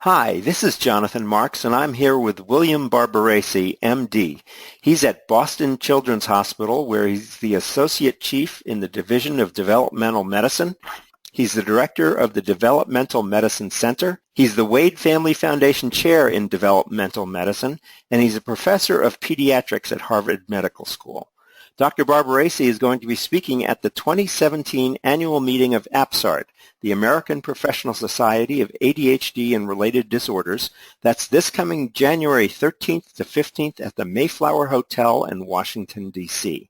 Hi, this is Jonathan Marks, and I'm here with William Barbaresi, MD. He's at Boston Children's Hospital, where he's the Associate Chief in the Division of Developmental Medicine. He's the Director of the Developmental Medicine Center. He's the Wade Family Foundation Chair in Developmental Medicine, and he's a Professor of Pediatrics at Harvard Medical School. Dr. Barbaresi is going to be speaking at the 2017 annual meeting of APSARD, the American Professional Society of ADHD and Related Disorders. That's this coming January 13th to 15th at the Mayflower Hotel in Washington, D.C.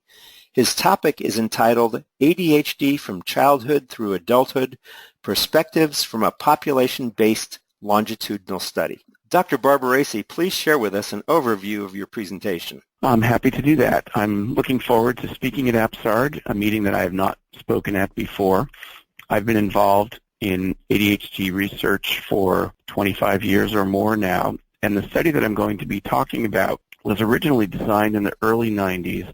His topic is entitled ADHD from Childhood Through Adulthood, Perspectives from a Population-Based Longitudinal Study. Dr. Barbaresi, please share with us an overview of your presentation. I'm happy to do that. I'm looking forward to speaking at APSARD, a meeting that I have not spoken at before. I've been involved in ADHD research for 25 years or more now, and the study that I'm going to be talking about was originally designed in the early 90s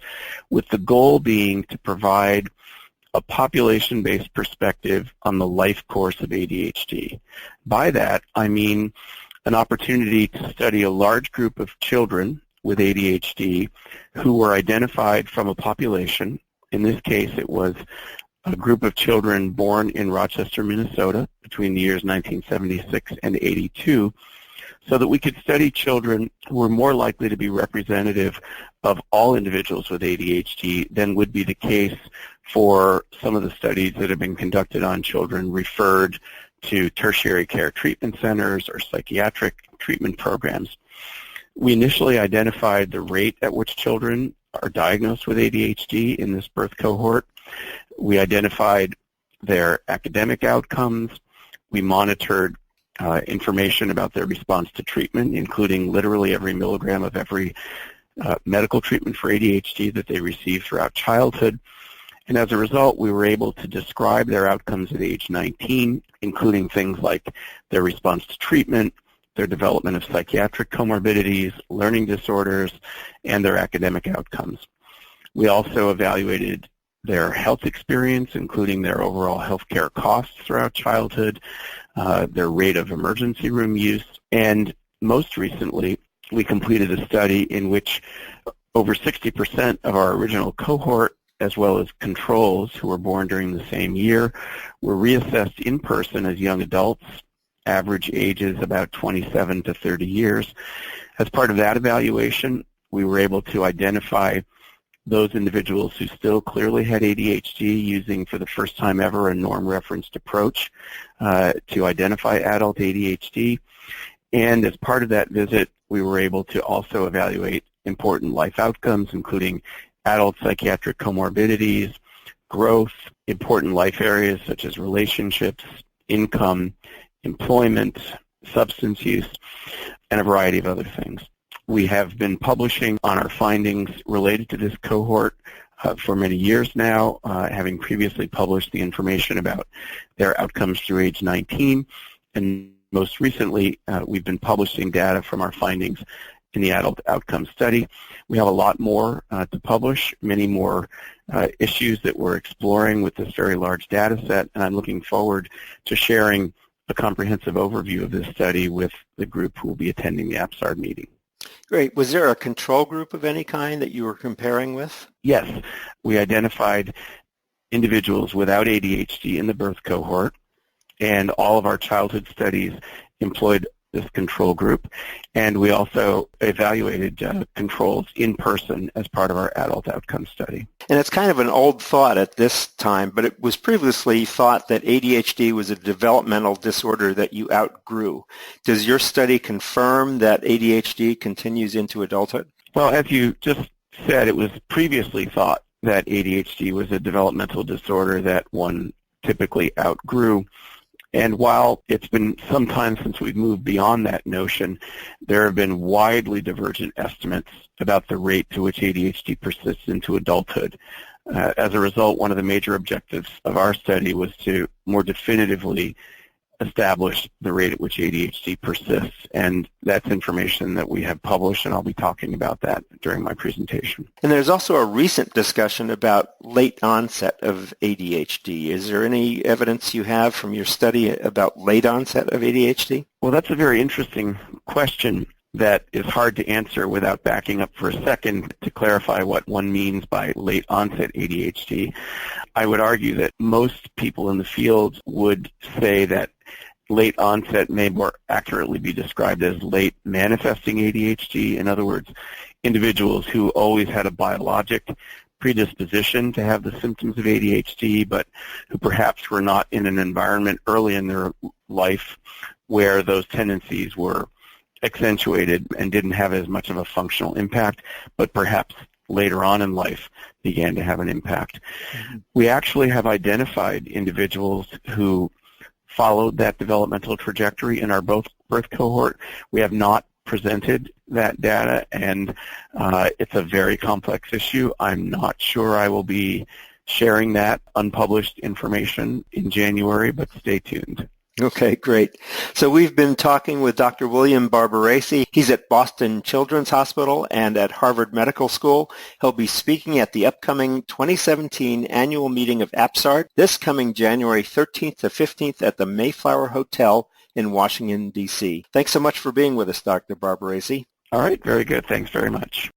with the goal being to provide a population-based perspective on the life course of ADHD. By that, I mean an opportunity to study a large group of children with ADHD who were identified from a population. In this case, it was a group of children born in Rochester, Minnesota between the years 1976 and 82, so that we could study children who were more likely to be representative of all individuals with ADHD than would be the case for some of the studies that have been conducted on children referred to tertiary care treatment centers or psychiatric treatment programs. We initially identified the rate at which children are diagnosed with ADHD in this birth cohort. We identified their academic outcomes. We monitored information about their response to treatment, including literally every milligram of every medical treatment for ADHD that they received throughout childhood. And as a result, we were able to describe their outcomes at age 19, including things like their response to treatment, their development of psychiatric comorbidities, learning disorders, and their academic outcomes. We also evaluated their health experience, including their overall healthcare costs throughout childhood, their rate of emergency room use, and most recently, we completed a study in which over 60% of our original cohort, as well as controls who were born during the same year, were reassessed in person as young adults, average ages about 27 to 30 years. As part of that evaluation, we were able to identify those individuals who still clearly had ADHD using, for the first time ever, a norm-referenced approach to identify adult ADHD. And as part of that visit, we were able to also evaluate important life outcomes, including adult psychiatric comorbidities, growth, important life areas such as relationships, income, employment, substance use, and a variety of other things. We have been publishing on our findings related to this cohort for many years now, having previously published the information about their outcomes through age 19, and most recently we've been publishing data from our findings in the adult outcome study. We have a lot more to publish, many more issues that we're exploring with this very large data set, and I'm looking forward to sharing a comprehensive overview of this study with the group who will be attending the APSARD meeting. Great. Was there a control group of any kind that you were comparing with? Yes. We identified individuals without ADHD in the birth cohort, and all of our childhood studies employed this control group, and we also evaluated controls in person as part of our adult outcome study. And it's kind of an old thought at this time, but it was previously thought that ADHD was a developmental disorder that you outgrew. Does your study confirm that ADHD continues into adulthood? Well, as you just said, it was previously thought that ADHD was a developmental disorder that one typically outgrew. And while it's been some time since we've moved beyond that notion, there have been widely divergent estimates about the rate to which ADHD persists into adulthood. As a result, one of the major objectives of our study was to more definitively establish the rate at which ADHD persists. And that's information that we have published, and I'll be talking about that during my presentation. And there's also a recent discussion about late onset of ADHD. Is there any evidence you have from your study about late onset of ADHD? Well, that's a very interesting question that is hard to answer without backing up for a second to clarify what one means by late onset ADHD. I would argue that most people in the field would say that late onset may more accurately be described as late manifesting ADHD. In other words, individuals who always had a biologic predisposition to have the symptoms of ADHD, but who perhaps were not in an environment early in their life where those tendencies were accentuated and didn't have as much of a functional impact, but perhaps later on in life began to have an impact. Mm-hmm. We actually have identified individuals who followed that developmental trajectory in our birth cohort. We have not presented that data, and it's a very complex issue. I'm not sure I will be sharing that unpublished information in January, but stay tuned. Okay, great. So we've been talking with Dr. William Barbaresi. He's at Boston Children's Hospital and at Harvard Medical School. He'll be speaking at the upcoming 2017 annual meeting of APSARD this coming January 13th to 15th at the Mayflower Hotel in Washington, D.C. Thanks so much for being with us, Dr. Barbaresi. All right, very good. Thanks very much.